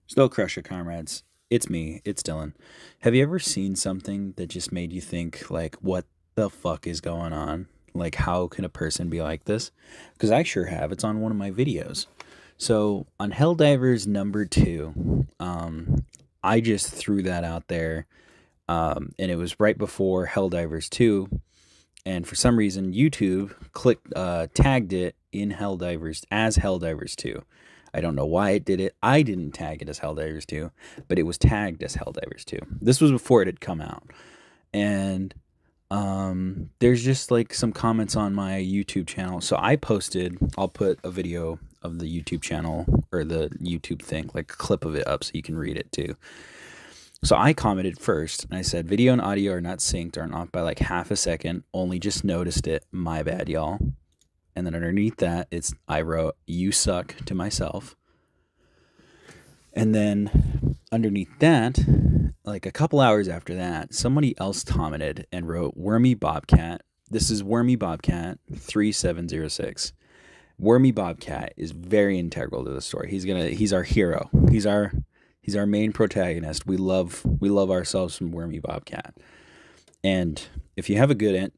Snow Crusher comrades, it's me, it's Dylan. Have you ever seen something that just made you think, like, what the fuck is going on? Like, how can a person be like this? Because I sure have. It's on one of my videos. So, on Helldivers number two, I just threw that out there, and it was right before Helldivers 2. And for some reason, YouTube tagged it in Helldivers as Helldivers 2. I don't know why it did it. I didn't tag it as Helldivers 2, but it was tagged as Helldivers 2. This was before it had come out. And there's just like some comments on my YouTube channel. So I'll put a video of the YouTube channel or the YouTube thing, like a clip of it up so you can read it too. So I commented first and I said, video and audio are not synced, aren't off by like half a second. Only just noticed it. My bad, y'all. And then underneath that, I wrote, you suck to myself. And then underneath that, like a couple hours after that, somebody else commented and wrote, Wormy Bobcat. This is Wormy Bobcat 3706. Wormy Bobcat is very integral to the story. He's our hero. He's our main protagonist. We love ourselves some Wormy Bobcat. And if you have a good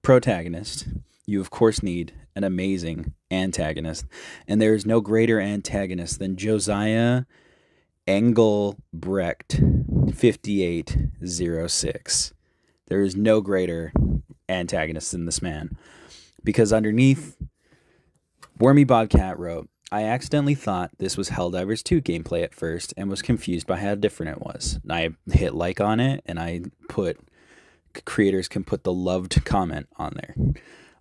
protagonist, you of course need an amazing antagonist. And there is no greater antagonist than Josiah Engelbrecht 5806. There is no greater antagonist than this man. Because underneath, Wormy Bobcat wrote, I accidentally thought this was Helldivers 2 gameplay at first and was confused by how different it was. And I hit like on it and I put, creators can put the loved comment on there.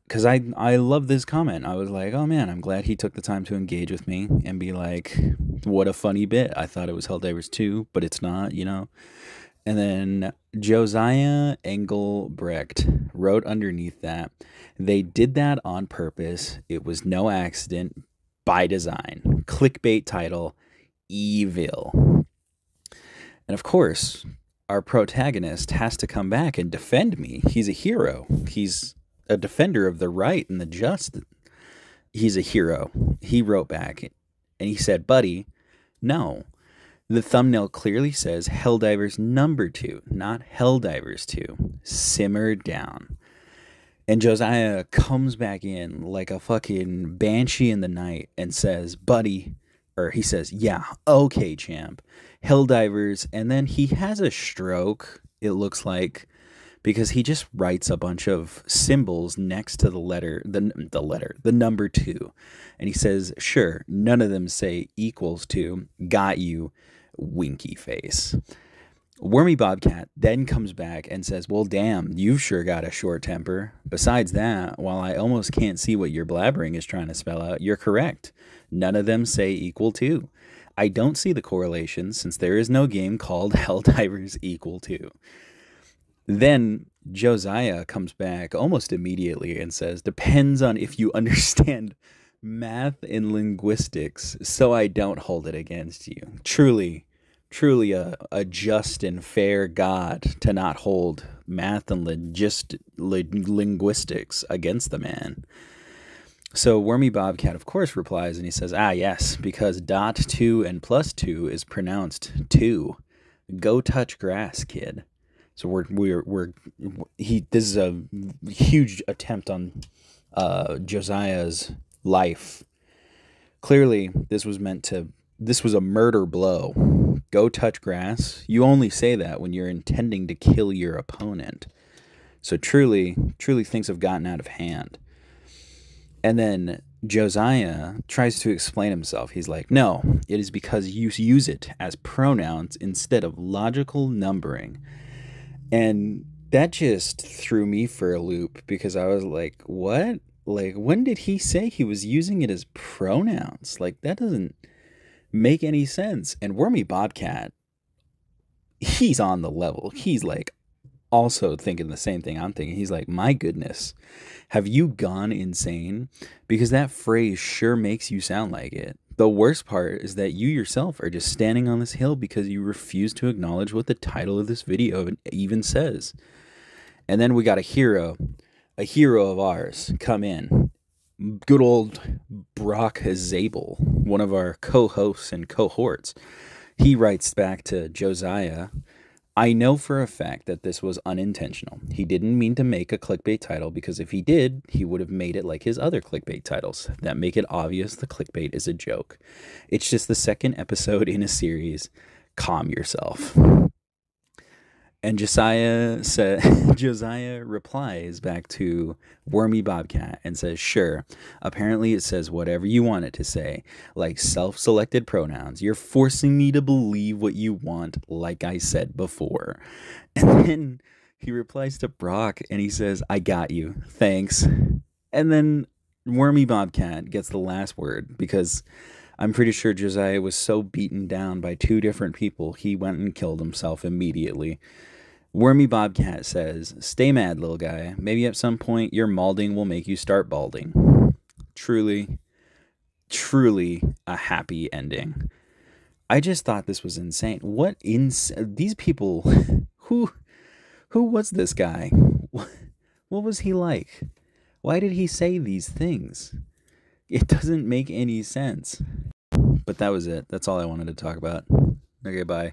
Because I love this comment. I was like, oh man, I'm glad he took the time to engage with me and be like, what a funny bit. I thought it was Helldivers 2, but it's not, you know? And then Josiah Engelbrecht wrote underneath that, they did that on purpose. It was no accident, by design. Clickbait title, Evil. And of course, our protagonist has to come back and defend me. He's a hero. He's a defender of the right and the just. He's a hero. He wrote back and he said, buddy, no. The thumbnail clearly says Helldivers number 2, not Helldivers 2. Simmer down. And Josiah comes back in like a fucking banshee in the night and says, buddy, or he says, yeah, okay, champ. Helldivers. And then he has a stroke, it looks like, because he just writes a bunch of symbols next to the number 2. And he says, sure, none of them say equals to, got you, winky face. Wormy Bobcat then comes back and says, well, damn, you've sure got a short temper. Besides that, while I almost can't see what your blabbering is trying to spell out, you're correct. None of them say equal to. I don't see the correlation since there is no game called Helldivers equal to. Then Josiah comes back almost immediately and says, depends on if you understand math and linguistics, so I don't hold it against you. Truly a just and fair God to not hold math and linguistics against the man. So Wormy Bobcat, of course, replies and he says, yes, because dot 2 and plus 2 is pronounced 2. Go touch grass, kid. So this is a huge attempt on Josiah's life. Clearly, this was a murder blow. Go touch grass. You only say that when you're intending to kill your opponent. So truly things have gotten out of hand. And then Josiah tries to explain himself. He's like, no, it is because you use it as pronouns instead of logical numbering. And that just threw me for a loop because I was like, what? Like, when did he say he was using it as pronouns? Like, that doesn't make any sense. And Wormy Bobcat, he's on the level. He's like also thinking the same thing I'm thinking. He's like, my goodness, have you gone insane? Because that phrase sure makes you sound like it. The worst part is that you yourself are just standing on this hill because you refuse to acknowledge what the title of this video even says. And then we got a hero of ours come in, good old Brock Zabel, one of our co-hosts and cohorts, he writes back to Josiah, I know for a fact that this was unintentional. He didn't mean to make a clickbait title because if he did, he would have made it like his other clickbait titles that make it obvious the clickbait is a joke. It's just the second episode in a series. Calm yourself. And Josiah replies back to Wormy Bobcat and says, sure, apparently it says whatever you want it to say, like self-selected pronouns. You're forcing me to believe what you want, like I said before. And then he replies to Brock and he says, I got you, thanks. And then Wormy Bobcat gets the last word because I'm pretty sure Josiah was so beaten down by two different people, he went and killed himself immediately. Wormy Bobcat says, stay mad, little guy. Maybe at some point your malding will make you start balding. Truly, truly a happy ending. I just thought this was insane. These people, who was this guy? What was he like? Why did he say these things? It doesn't make any sense. But that was it. That's all I wanted to talk about. Okay, bye.